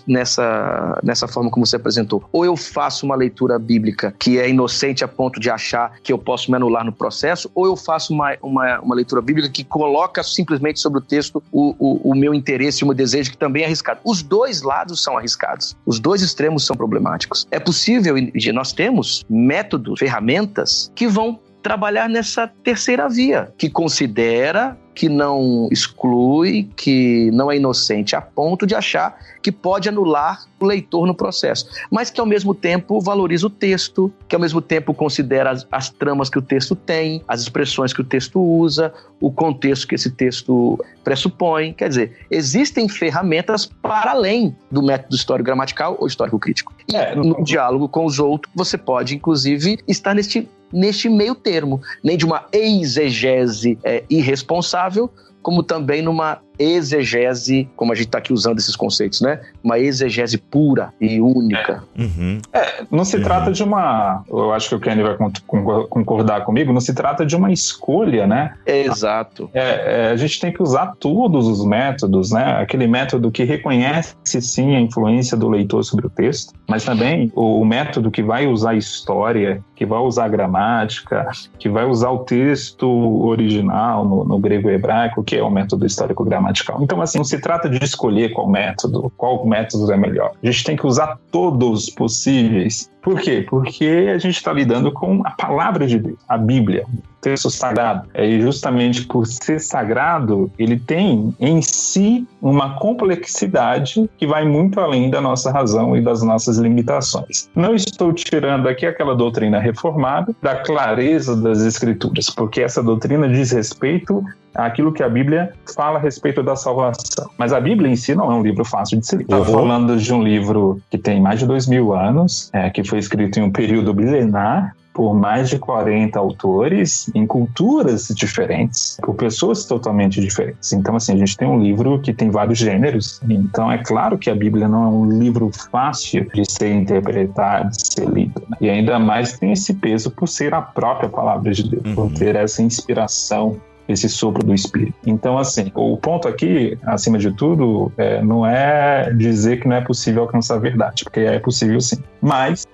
nessa forma como você apresentou. Ou eu faço uma leitura bíblica que é inocente a ponto de achar que eu posso me anular no processo, ou eu faço uma leitura bíblica que coloca simplesmente sobre o texto o meu interesse e o meu desejo, que também é arriscado. Os dois lados são arriscados. Os dois extremos são problemáticos. É possível, nós temos métodos, ferramentas que vão trabalhar nessa terceira via, que considera, que não exclui, que não é inocente a ponto de achar que pode anular o leitor no processo, mas que ao mesmo tempo valoriza o texto, que ao mesmo tempo considera as tramas que o texto tem, as expressões que o texto usa, o contexto que esse texto pressupõe. Quer dizer, existem ferramentas para além do método histórico gramatical ou histórico crítico. E no diálogo com os outros, você pode, inclusive, estar neste meio termo, nem de uma exegese irresponsável, como também numa exegese, como a gente está aqui usando esses conceitos, né? Uma exegese pura e única. Não se trata de eu acho que o Kenny vai concordar comigo, não se trata de uma escolha, né? Exato. A gente tem que usar todos os métodos, né? Aquele método que reconhece, sim, a influência do leitor sobre o texto, mas também o método que vai usar a história, que vai usar a gramática, que vai usar o texto original no grego e hebraico, que é o método histórico-gramatical. Então, assim, não se trata de escolher qual método é melhor. A gente tem que usar todos possíveis. Por quê? Porque a gente está lidando com a palavra de Deus, a Bíblia, o texto sagrado. E justamente por ser sagrado, ele tem em si uma complexidade que vai muito além da nossa razão e das nossas limitações. Não estou tirando aqui aquela doutrina reformada da clareza das Escrituras, porque essa doutrina diz respeito àquilo que a Bíblia fala a respeito da salvação. Mas a Bíblia em si não é um livro fácil de se ler. Estou falando de um livro que tem mais de 2000 anos, que foi escrito em um período milenar, por mais de 40 autores, em culturas diferentes, por pessoas totalmente diferentes. Então, assim, a gente tem um livro que tem vários gêneros. Então, é claro que a Bíblia não é um livro fácil de ser interpretado, de ser lido, né? E ainda mais tem esse peso por ser a própria palavra de Deus, por ter essa inspiração, esse sopro do Espírito. Então, assim, o ponto aqui, acima de tudo, não é dizer que não é possível alcançar a verdade, porque é possível sim, mas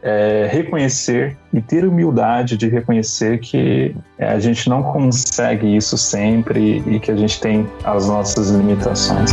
reconhecer e ter humildade de reconhecer que a gente não consegue isso sempre e que a gente tem as nossas limitações.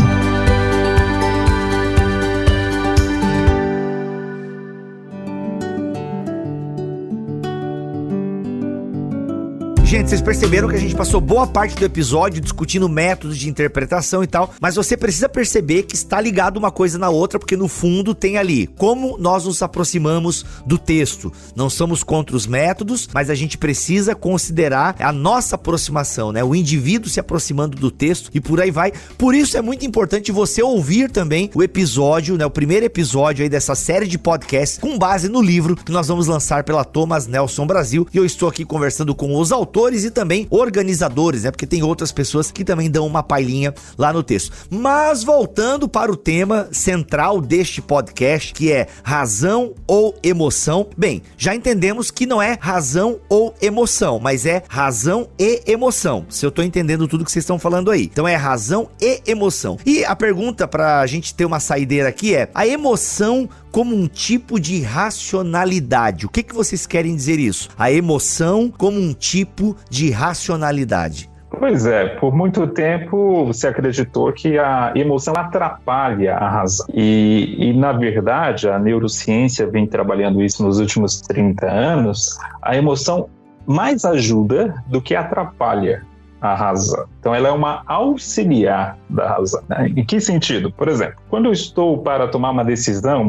Gente, vocês perceberam que a gente passou boa parte do episódio discutindo métodos de interpretação e tal, mas você precisa perceber que está ligado uma coisa na outra, porque no fundo tem ali como nós nos aproximamos do texto. Não somos contra os métodos, mas a gente precisa considerar a nossa aproximação, né? O indivíduo se aproximando do texto e por aí vai. Por isso é muito importante você ouvir também o episódio, né? O primeiro episódio aí dessa série de podcasts com base no livro que nós vamos lançar pela Thomas Nelson Brasil. E eu estou aqui conversando com os autores e também organizadores, né? Porque tem outras pessoas que também dão uma palhinha lá no texto. Mas voltando para o tema central deste podcast, que é razão ou emoção. Bem, já entendemos que não é razão ou emoção, mas é razão e emoção. Se eu tô entendendo tudo que vocês estão falando aí. Então é razão e emoção. E a pergunta pra gente ter uma saideira aqui é: a emoção como um tipo de racionalidade. O que vocês querem dizer isso? A emoção como um tipo de racionalidade. Pois é, por muito tempo se acreditou que a emoção atrapalha a razão. E na verdade, a neurociência vem trabalhando isso nos últimos 30 anos, a emoção mais ajuda do que atrapalha a razão. Então ela é uma auxiliar da razão, né? Em que sentido? Por exemplo, quando eu estou para tomar uma decisão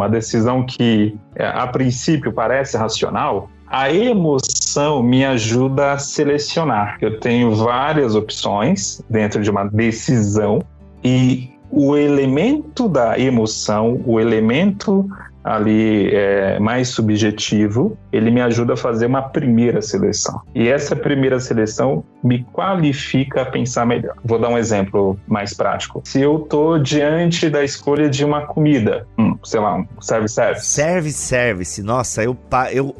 que a princípio parece racional, a emoção me ajuda a selecionar. Eu tenho várias opções dentro de uma decisão e o elemento da emoção, o elemento ali mais subjetivo, ele me ajuda a fazer uma primeira seleção. E essa primeira seleção me qualifica a pensar melhor. Vou dar um exemplo mais prático. Se eu estou diante da escolha de uma comida, sei lá, um service. Service. Nossa, eu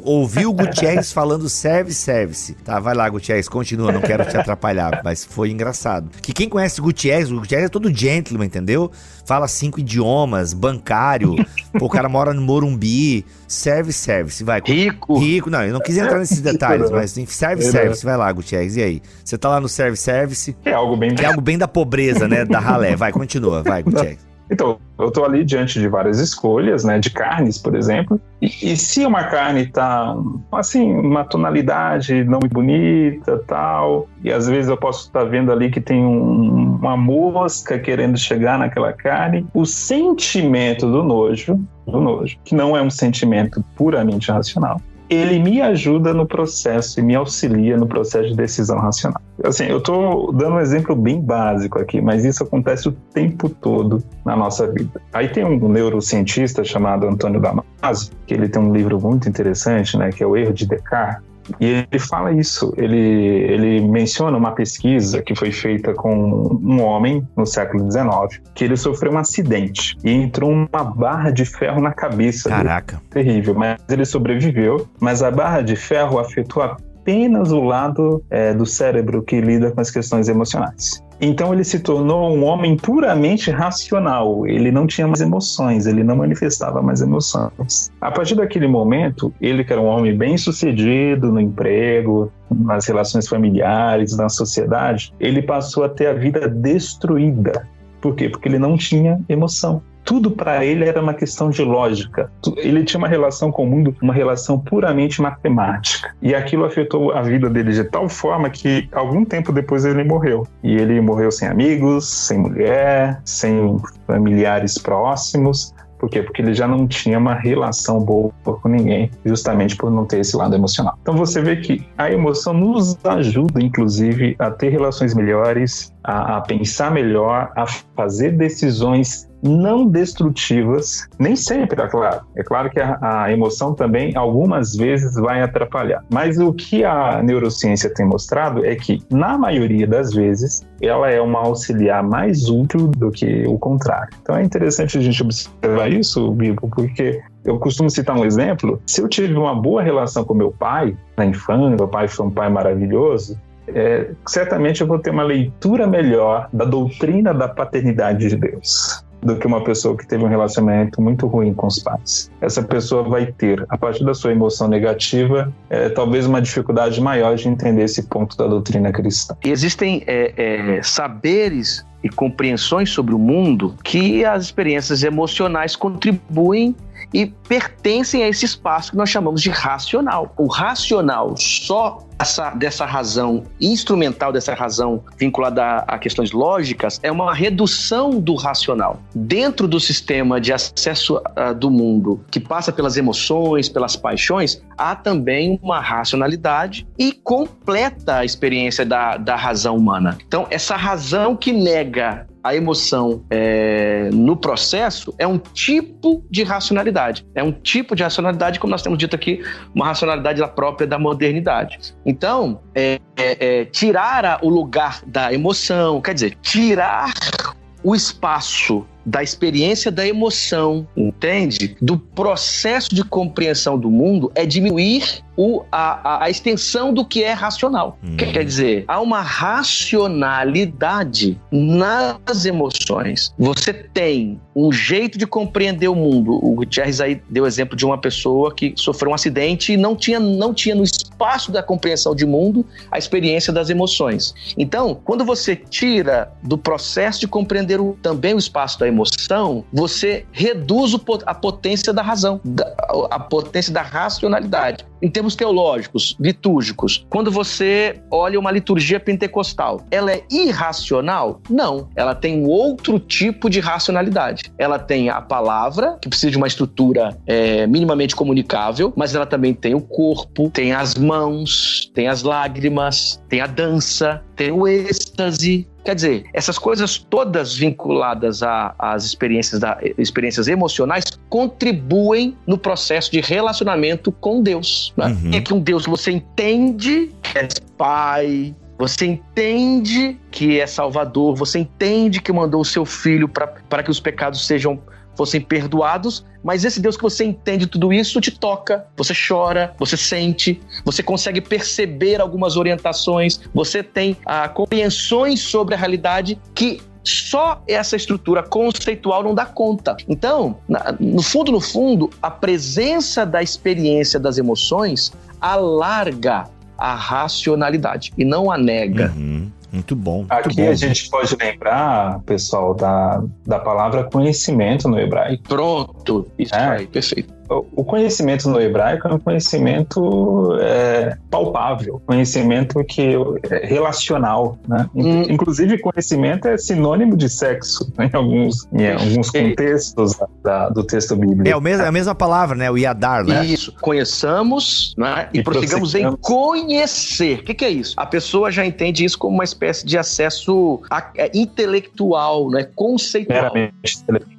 ouvi o Gutierrez falando service. Tá, vai lá, Gutierrez, continua, não quero te atrapalhar, mas foi engraçado. Que quem conhece o Gutierrez é todo gentleman, entendeu? Fala 5 idiomas, bancário, o cara mora no Morumbi, service, vai. Rico, não, eu não quis entrar nesses detalhes, mas service, vai lá, Gutierrez, e aí? Você tá lá no service. É algo bem da pobreza, né, da ralé, vai, continua, vai, Gutierrez. Então, eu estou ali diante de várias escolhas, né, de carnes, por exemplo, e se uma carne está, assim, uma tonalidade não muito bonita, tal, e às vezes eu posso estar vendo ali que tem uma mosca querendo chegar naquela carne, o sentimento do nojo, que não é um sentimento puramente racional, ele me ajuda no processo e me auxilia no processo de decisão racional. Assim, eu estou dando um exemplo bem básico aqui, mas isso acontece o tempo todo na nossa vida. Aí tem um neurocientista chamado Antônio Damasio, que ele tem um livro muito interessante, né, que é O Erro de Descartes, e ele fala isso, ele menciona uma pesquisa que foi feita com um homem no século XIX, que ele sofreu um acidente e entrou uma barra de ferro na cabeça. Caraca. Terrível, mas ele sobreviveu, mas a barra de ferro afetou apenas o lado do cérebro que lida com as questões emocionais. Então ele se tornou um homem puramente racional, ele não tinha mais emoções, ele não manifestava mais emoções. A partir daquele momento, ele que era um homem bem sucedido no emprego, nas relações familiares, na sociedade, ele passou a ter a vida destruída. Por quê? Porque ele não tinha emoção. Tudo para ele era uma questão de lógica. Ele tinha uma relação com o mundo, uma relação puramente matemática. E aquilo afetou a vida dele de tal forma que, algum tempo depois, ele morreu. E ele morreu sem amigos, sem mulher, sem familiares próximos. Por quê? Porque ele já não tinha uma relação boa com ninguém, justamente por não ter esse lado emocional. Então você vê que a emoção nos ajuda, inclusive, a ter relações melhores, a pensar melhor, a fazer decisões não destrutivas, nem sempre, é claro. É claro que a emoção também, algumas vezes, vai atrapalhar. Mas o que a neurociência tem mostrado é que, na maioria das vezes, ela é uma auxiliar mais útil do que o contrário. Então é interessante a gente observar isso, Bibo, porque eu costumo citar um exemplo. Se eu tive uma boa relação com meu pai na infância, meu pai foi um pai maravilhoso, certamente eu vou ter uma leitura melhor da doutrina da paternidade de Deus do que uma pessoa que teve um relacionamento muito ruim com os pais. Essa pessoa vai ter, a partir da sua emoção negativa, talvez uma dificuldade maior de entender esse ponto da doutrina cristã. Existem saberes e compreensões sobre o mundo que as experiências emocionais contribuem e pertencem a esse espaço que nós chamamos de racional. O racional só dessa razão instrumental, dessa razão vinculada a questões lógicas, é uma redução do racional. Dentro do sistema de acesso do mundo, que passa pelas emoções, pelas paixões, há também uma racionalidade e completa a experiência da razão humana. Então, essa razão que nega a emoção no processo é um tipo de racionalidade. É um tipo de racionalidade, como nós temos dito aqui, uma racionalidade própria da modernidade. Então, tirar o lugar da emoção, quer dizer, tirar o espaço da experiência da emoção, entende? Do processo de compreensão do mundo é diminuir a extensão do que é racional. Quer dizer, há uma racionalidade nas emoções. Você tem um jeito de compreender o mundo. O Gutierrez aí deu exemplo de uma pessoa que sofreu um acidente e não tinha no espaço da compreensão de mundo a experiência das emoções. Então, quando você tira do processo de compreender também o espaço da emoção, você reduz a potência da razão, a potência da racionalidade. Em termos teológicos, litúrgicos, quando você olha uma liturgia pentecostal, ela é irracional? Não. Ela tem um outro tipo de racionalidade. Ela tem a palavra, que precisa de uma estrutura minimamente comunicável, mas ela também tem o corpo, tem as mãos, tem as lágrimas, tem a dança, tem o êxtase. Quer dizer, essas coisas todas vinculadas às experiências emocionais contribuem no processo de relacionamento com Deus. Né? É que um Deus que você entende que é Pai, você entende que é Salvador, você entende que mandou o seu Filho para que os pecados fossem perdoados, mas esse Deus que você entende tudo isso te toca, você chora, você sente, você consegue perceber algumas orientações, você tem compreensões sobre a realidade que só essa estrutura conceitual não dá conta. Então, no fundo, a presença da experiência das emoções alarga a racionalidade e não a nega. Muito bom. Aqui a gente pode lembrar, pessoal, da palavra conhecimento no hebraico. Pronto, isso aí, perfeito. O conhecimento no hebraico é um conhecimento palpável, conhecimento relacional, né? Inclusive, conhecimento é sinônimo de sexo, né? em alguns contextos do texto bíblico. É a mesma palavra, né? O yadar, né? Isso. Conheçamos, né? E prossigamos em conhecer. O que é isso? A pessoa já entende isso como uma espécie de acesso intelectual, né? Conceitual.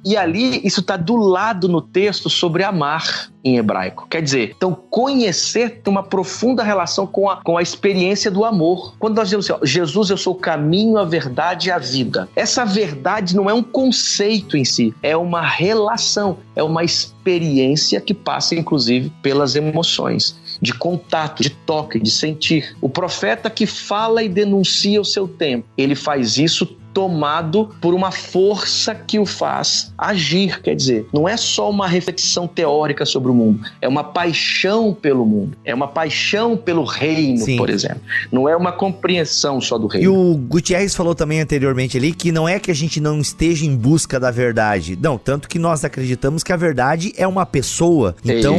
E ali, isso está do lado no texto sobre amar em hebraico. Quer dizer, então conhecer tem uma profunda relação com a experiência do amor. Quando nós dizemos assim, Jesus, eu sou o caminho, a verdade e a vida. Essa verdade não é um conceito em si, é uma relação, é uma experiência que passa, inclusive, pelas emoções, de contato, de toque, de sentir. O profeta que fala e denuncia o seu tempo, ele faz isso tomado por uma força que o faz agir, quer dizer, não é só uma reflexão teórica sobre o mundo, é uma paixão pelo mundo, é uma paixão pelo reino, por exemplo. Não é uma compreensão só do reino. E o Gutierrez falou também anteriormente ali que não é que a gente não esteja em busca da verdade, não, tanto que nós acreditamos que a verdade é uma pessoa, então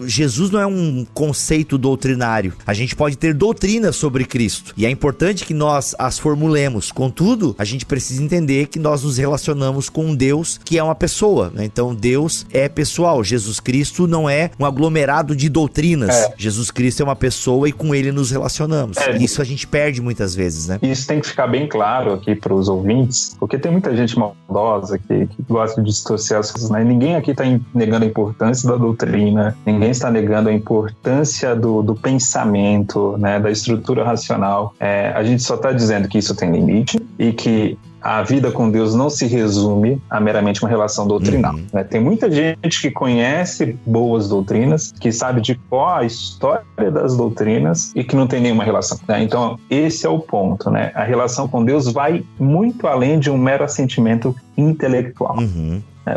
Jesus não é um conceito doutrinário, a gente pode ter doutrinas sobre Cristo, e é importante que nós as formulemos, contudo, a gente precisa entender que nós nos relacionamos com um Deus que é uma pessoa, né? Então Deus é pessoal, Jesus Cristo não é um aglomerado de doutrinas, Jesus Cristo é uma pessoa e com ele nos relacionamos. Isso a gente perde muitas vezes, né? Isso tem que ficar bem claro aqui para os ouvintes, porque tem muita gente maldosa que gosta de distorcer as coisas, né? Ninguém aqui está negando a importância da doutrina, ninguém está negando a importância do pensamento, né? Da estrutura racional. A gente só está dizendo que isso tem limite e que a vida com Deus não se resume a meramente uma relação doutrinal. Né? Tem muita gente que conhece boas doutrinas, que sabe de qual a história das doutrinas e que não tem nenhuma relação. Né? Então, esse é o ponto. Né? A relação com Deus vai muito além de um mero assentimento intelectual.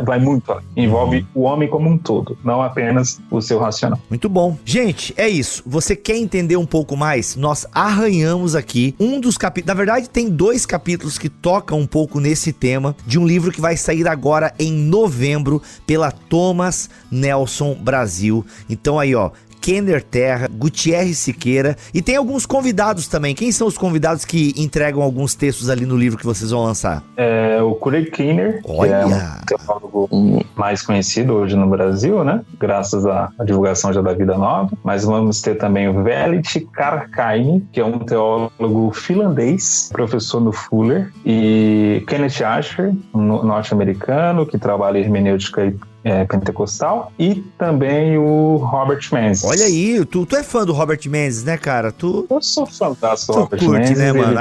vai muito além. Envolve o homem como um todo, não apenas o seu racional. Muito bom. Gente, é isso. Você quer entender um pouco mais? Nós arranhamos aqui um dos capítulos. Na verdade, tem 2 capítulos que tocam um pouco nesse tema de um livro que vai sair agora em novembro pela Thomas Nelson Brasil. Então aí, ó, Kenner Terra, Gutierre Siqueira, e tem alguns convidados também. Quem são os convidados que entregam alguns textos ali no livro que vocês vão lançar? O Craig Kenner, que é um teólogo mais conhecido hoje no Brasil, né? Graças à divulgação já da Vida Nova. Mas vamos ter também o Velit Karkaini, que é um teólogo finlandês, professor no Fuller, e Kenneth Asher, um norte-americano que trabalha em hermenêutica pentecostal, e também o Robert Menzies. Olha aí, tu é fã do Robert Menzies, né, cara? Eu sou fantástico do Robert curte, Menzies, né, mano?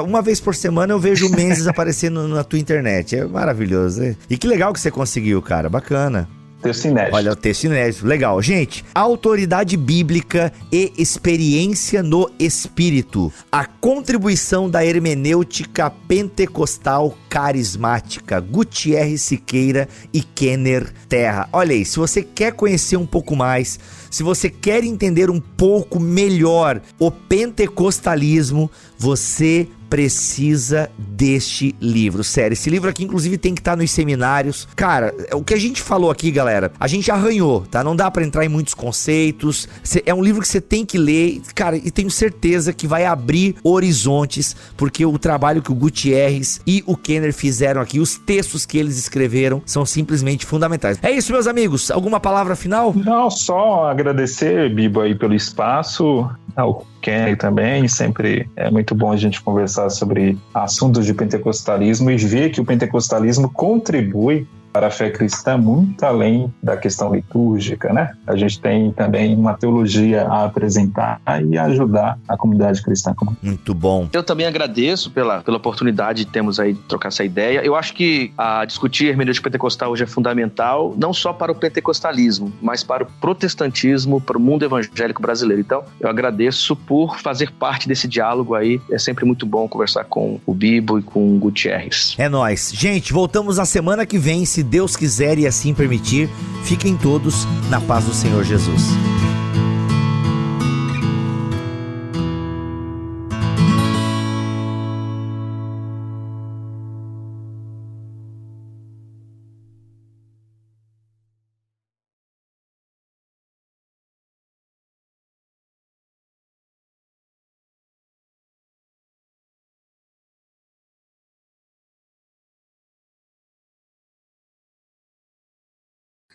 Uma vez por semana eu vejo o Menzies aparecendo na tua internet. É maravilhoso, né? E que legal que você conseguiu, cara. Bacana. Texto inédito. Olha, o texto inédito. Legal. Gente, autoridade bíblica e experiência no espírito. A contribuição da hermenêutica pentecostal carismática. Gutierre Siqueira e Kenner Terra. Olha aí, se você quer conhecer um pouco mais, se você quer entender um pouco melhor o pentecostalismo, você precisa deste livro, sério, esse livro aqui inclusive tem que estar nos seminários. Cara, o que a gente falou aqui, galera, a gente arranhou, tá? Não dá pra entrar em muitos conceitos, é um livro que você tem que ler, cara, e tenho certeza que vai abrir horizontes, porque o trabalho que o Gutierrez e o Kenner fizeram aqui, os textos que eles escreveram, são simplesmente fundamentais. É isso, meus amigos, alguma palavra final? Não, só agradecer, Bibo, aí pelo espaço, ao Kenner também, sempre é muito bom a gente conversar sobre assuntos de pentecostalismo e ver que o pentecostalismo contribui para a fé cristã muito além da questão litúrgica, né? A gente tem também uma teologia a apresentar e ajudar a comunidade cristã. Muito bom. Eu também agradeço pela oportunidade de termos aí de trocar essa ideia. Eu acho que discutir hermenêutica pentecostal hoje é fundamental, não só para o pentecostalismo, mas para o protestantismo, para o mundo evangélico brasileiro. Então, eu agradeço por fazer parte desse diálogo aí. É sempre muito bom conversar com o Bibo e com o Gutierrez. É nóis. Gente, voltamos na semana que vem, se Deus quiser e assim permitir. Fiquem todos na paz do Senhor Jesus.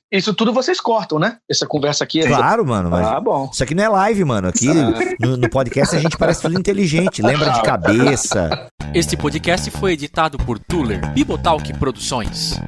Isso tudo vocês cortam, né? Essa conversa aqui. Claro, mano. Mas bom. Isso aqui não é live, mano. Aqui no podcast a gente parece tudo inteligente. Lembra de cabeça. Este podcast foi editado por Tuller Bibotalk Produções.